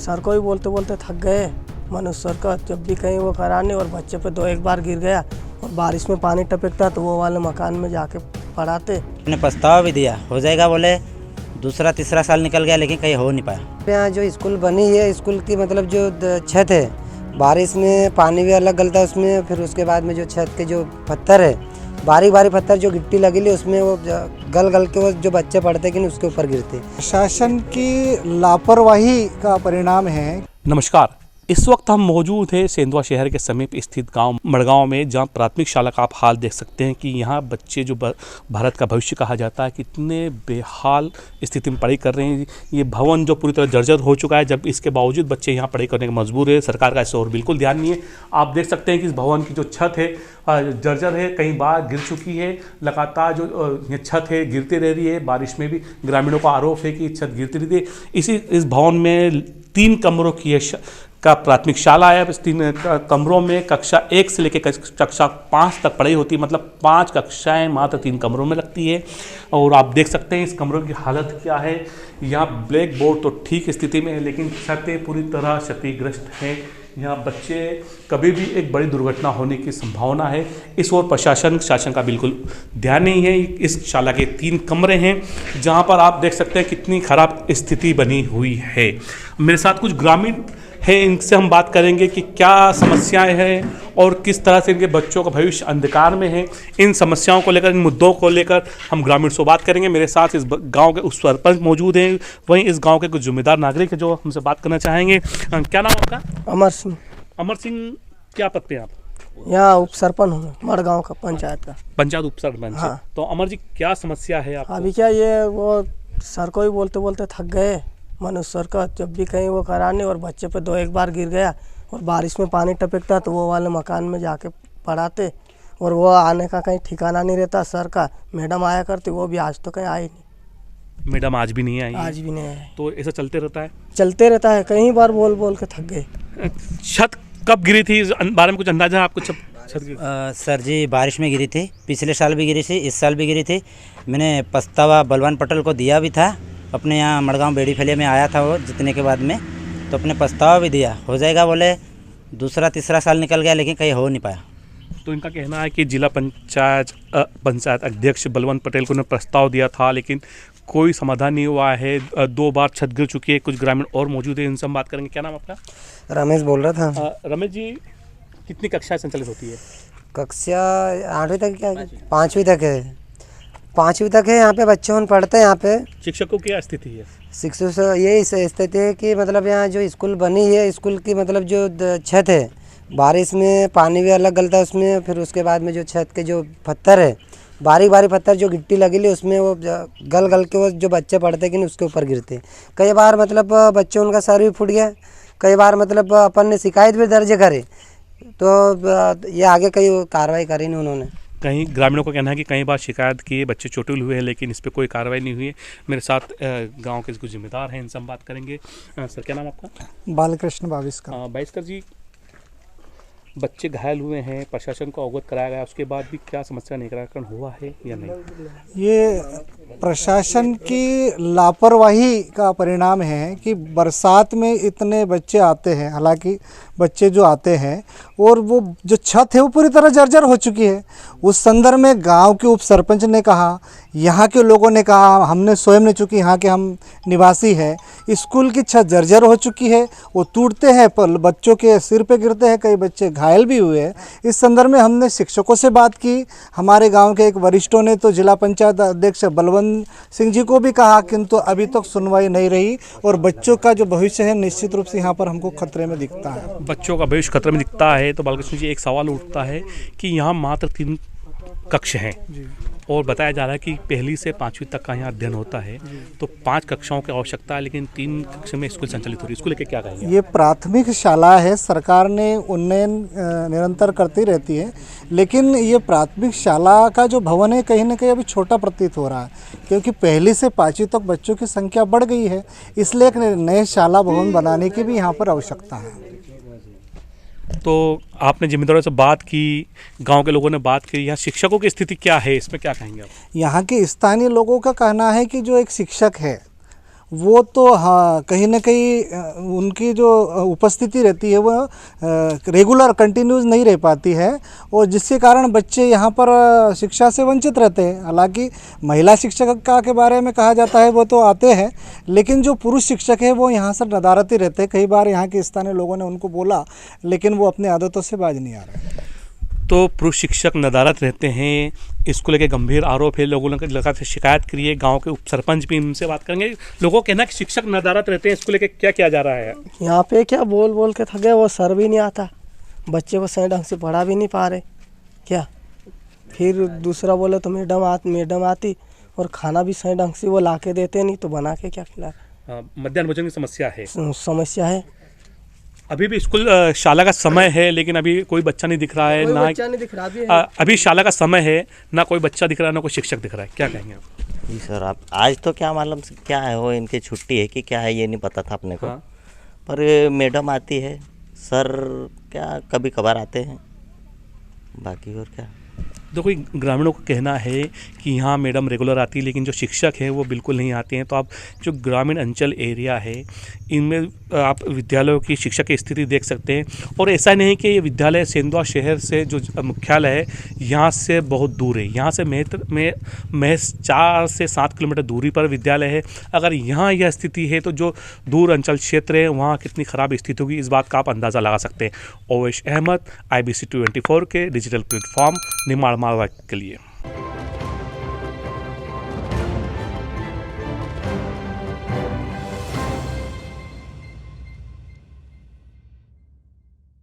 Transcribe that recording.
Sir को ही बोलते बोलते थक गए। मनुष्य सर का जब भी कहीं वो कराने और बच्चे पे 2-1 बार गिर गया और बारिश में पानी टपकता तो वो वाले मकान में जाके पढ़ाते। ने पछतावा भी दिया, हो जाएगा बोले, दूसरा तीसरा साल निकल गया लेकिन कहीं हो नहीं पाया। यहाँ जो स्कूल बनी है, स्कूल की मतलब जो छत है, बारिश में पानी भी अलग गलता है उसमें, फिर उसके बाद में जो छत के जो पत्थर है, बारीक बारीक पत्थर जो गिट्टी लगी ली उसमें वो गल के वो जो बच्चे पढ़ते कि उसके ऊपर गिरते। शासन की लापरवाही का परिणाम है। नमस्कार, इस वक्त हम मौजूद हैं सेंधवा शहर के समीप स्थित गांव मड़गांव में, जहां प्राथमिक शाला का आप हाल देख सकते हैं कि यहां बच्चे जो भारत का भविष्य कहा जाता है कितने बेहाल स्थिति में पढ़ाई कर रहे हैं। ये भवन जो पूरी तरह जर्जर हो चुका है, जब इसके बावजूद बच्चे यहां पढ़ाई करने के मजबूर है। सरकार का इस ओर बिल्कुल ध्यान नहीं है। आप देख सकते हैं कि इस भवन की जो छत है जर्जर है, कई बार गिर चुकी है। लगातार जो ये छत है गिरती रह रही है। बारिश में भी ग्रामीणों का आरोप है कि छत गिरती रहती है। इस भवन में 3 कमरों की का प्राथमिक शाला है। इस 3 कमरों में कक्षा 1 से लेकर कक्षा 5 तक पढ़ाई होती है, मतलब 5 कक्षाएं मात्र 3 कमरों में लगती है। और आप देख सकते हैं इस कमरों की हालत क्या है। यहाँ ब्लैक बोर्ड तो ठीक स्थिति में है, लेकिन छतें पूरी तरह क्षतिग्रस्त हैं। यहाँ बच्चे कभी भी एक बड़ी दुर्घटना होने की संभावना है। इस ओर प्रशासन शासन का बिल्कुल ध्यान नहीं है। इस शाला के 3 कमरे हैं जहाँ पर आप देख सकते हैं कितनी खराब स्थिति बनी हुई है। मेरे साथ कुछ ग्रामीण है, इनसे हम बात करेंगे कि क्या समस्याएं हैं और किस तरह से इनके बच्चों का भविष्य अंधकार में है। इन समस्याओं को लेकर, इन मुद्दों को लेकर हम ग्रामीण से बात करेंगे। मेरे साथ इस गांव के उस सरपंच मौजूद हैं, वहीं इस गांव के कुछ जिम्मेदार नागरिक हैं जो हमसे बात करना चाहेंगे। क्या नाम आपका? अमर सिंह। अमर सिंह, क्या पद पे आप? यहाँ उप सरपंच हूँ, मड़गांव का पंचायत का। पंचायत उप सरपंच। हाँ। तो अमर जी, क्या समस्या है आपको? अभी क्या ये वो सर को ही बोलते बोलते थक गए। मनुष्य सर का जब भी कहीं वो कराने और बच्चे पे 2-1 बार गिर गया और बारिश में पानी टपकता तो वो वाले मकान में जाके पढ़ाते। और वो आने का कहीं ठिकाना नहीं रहता सर का। मैडम आया करती, वो भी आज तो कहीं आई नहीं। मैडम आज भी नहीं आई? आज भी नहीं आई। तो ऐसा चलते रहता है? चलते रहता है, कई बार बोल बोल के थक गए। छत कब गिरी थी, इस बारे में कुछ अंदाजा है आपको? सर जी, बारिश में गिरी थी, पिछले साल भी गिरी थी, इस साल भी गिरी थी। मैंने पछतावा बलवान पटेल को दिया भी था, अपने यहाँ मड़गांव बेड़ी फैले में आया था वो जीतने के बाद में, तो अपने पछतावा भी दिया, हो जाएगा बोले, दूसरा तीसरा साल निकल गया लेकिन कहीं हो नहीं पाया। तो इनका कहना है कि जिला पंचायत अध्यक्ष बलवंत पटेल को ने प्रस्ताव दिया था लेकिन कोई समाधान नहीं हुआ है। 2 बार छत गिर चुकी है। कुछ ग्रामीण और मौजूद है, इनसे हम बात करेंगे। क्या नाम आपका? रमेश बोल रहा था। रमेश जी, कितनी कक्षाएं संचालित होती है? कक्षा 8वीं तक, क्या 5वीं तक है? 5वीं तक है। यहाँ पे बच्चे पढ़ते हैं। यहाँ पे शिक्षकों की क्या स्थिति है? शिक्षक यही स्थिति है कि मतलब यहाँ जो स्कूल बनी है, स्कूल की मतलब जो छत है, बारिश में पानी भी अलग गलता है उसमें, फिर उसके बाद में जो छत के जो पत्थर है, बारीक बारीक पत्थर जो गिट्टी लगी ली उसमें वो गल के वो जो बच्चे पढ़ते कि उसके ऊपर गिरते। कई बार मतलब बच्चे उनका सर भी फूट गया। कई बार मतलब अपन ने शिकायत भी दर्ज करे तो ये आगे कई कार्रवाई करी नहीं उन्होंने। कहीं ग्रामीणों का कहना है कि कई बार शिकायत की, बच्चे चोटिल हुए हैं लेकिन इस पर कोई कार्रवाई नहीं हुई है। मेरे साथ गांव के कुछ जिम्मेदार हैं, इनसे हम बात करेंगे। सर, क्या नाम आपका? बालकृष्ण बाविस्कर। बाविस्कर जी, बच्चे घायल हुए हैं, प्रशासन को अवगत कराया गया, उसके बाद भी क्या समस्या निराकरण हुआ है या नहीं? ये प्रशासन की लापरवाही का परिणाम है कि बरसात में इतने बच्चे आते हैं, हालांकि बच्चे जो आते हैं और वो जो छत है वो पूरी तरह जर्जर हो चुकी है। उस संदर्भ में गांव के उप सरपंच ने कहा, यहाँ के लोगों ने कहा, हमने स्वयं ने, चूँकि यहाँ के हम निवासी हैं, स्कूल की छत जर्जर हो चुकी है, वो टूटते हैं पर बच्चों के सिर पे गिरते हैं, कई बच्चे घायल भी हुए हैं। इस संदर्भ में हमने शिक्षकों से बात की। हमारे गांव के एक वरिष्ठों ने तो जिला पंचायत अध्यक्ष बलवंत सिंह जी को भी कहा, किंतु अभी तक सुनवाई नहीं रही और बच्चों का जो भविष्य है निश्चित रूप से यहाँ पर हमको खतरे में दिखता है। बच्चों का भविष्य खतरे में दिखता है। तो बालकृष्ण जी, एक सवाल उठता है कि यहाँ मात्र 3 कक्ष हैं और बताया जा रहा है कि 1ली से 5वीं तक का यहाँ अध्ययन होता है, तो 5 कक्षाओं की आवश्यकता है लेकिन 3 कक्षा में स्कूल संचालित हो रही है। इसको लेकर क्या कहेंगे? ये प्राथमिक शाला है, सरकार ने उन्नयन निरंतर करती रहती है, लेकिन ये प्राथमिक शाला का जो भवन है कहीं ना कहीं अभी छोटा प्रतीत हो रहा है, क्योंकि 1ली से 5वीं तक बच्चों की संख्या बढ़ गई है। इसलिए एक नए शाला भवन बनाने की भी यहाँ पर आवश्यकता है। तो आपने जिम्मेदारों से बात की, गांव के लोगों ने बात की, यहाँ शिक्षकों की स्थिति क्या है, इसमें क्या कहेंगे आप? यहाँ के स्थानीय लोगों का कहना है कि जो एक शिक्षक है वो तो हाँ कहीं ना कहीं उनकी जो उपस्थिति रहती है वो रेगुलर कंटिन्यूस नहीं रह पाती है, और जिसके कारण बच्चे यहाँ पर शिक्षा से वंचित रहते हैं। हालांकि महिला शिक्षिका के बारे में कहा जाता है वो तो आते हैं, लेकिन जो पुरुष शिक्षक है वो यहाँ से नदारत ही रहते हैं। कई बार यहाँ के स्थानीय लोगों ने उनको बोला, लेकिन वो अपनी आदतों से बाज नहीं आ रहे। तो पुरुष शिक्षक नदारत रहते हैं, इसको लेकर गंभीर आरोप है, लोगों ने लगा शिकायत करी है। गांव के उप सरपंच भी इनसे बात करेंगे। लोगों का कहना है कि शिक्षक नदारत रहते हैं, इसको लेकर क्या किया जा रहा है? यहाँ पे क्या बोल बोल के थक गए, वो सर भी नहीं आता, बच्चे को सही ढंग से पढ़ा भी नहीं पा रहे क्या। फिर दूसरा बोले तो मैडम आती और खाना भी सही ढंग से वो ला के देते नहीं, तो बना के क्या खिला। मध्याह्न भोजन की समस्या है, समस्या है। अभी भी स्कूल शाला का समय है, लेकिन अभी कोई बच्चा नहीं दिख रहा है, कोई ना बच्चा नहीं दिख रहा है। अभी शाला का समय है, ना कोई बच्चा दिख रहा है, ना कोई शिक्षक दिख रहा है। क्या कहेंगे आप? जी सर, आप आज तो क्या मालूम क्या है, वो इनकी छुट्टी है कि क्या है ये नहीं पता था अपने को। हाँ। पर मैडम आती है, सर क्या कभी कभार आते हैं, बाकी और क्या। देखो, ग्रामीणों का कहना है कि यहाँ मैडम रेगुलर आती है, लेकिन जो शिक्षक है वो बिल्कुल नहीं आते हैं। तो आप जो ग्रामीण अंचल एरिया है इनमें आप विद्यालयों की शिक्षा की स्थिति देख सकते हैं। और ऐसा नहीं कि ये विद्यालय सेंधवा शहर से जो मुख्यालय है यहाँ से बहुत दूर है, यहाँ से महज 4 से 7 किलोमीटर दूरी पर विद्यालय है। अगर यहाँ यह स्थिति है तो जो दूर अंचल क्षेत्र है वहाँ कितनी ख़राब स्थिति होगी, इस बात का आप अंदाज़ा लगा सकते हैं। ओवैस अहमद, IBC 24 के डिजिटल प्लेटफॉर्म निमाड़ मालवा के लिए।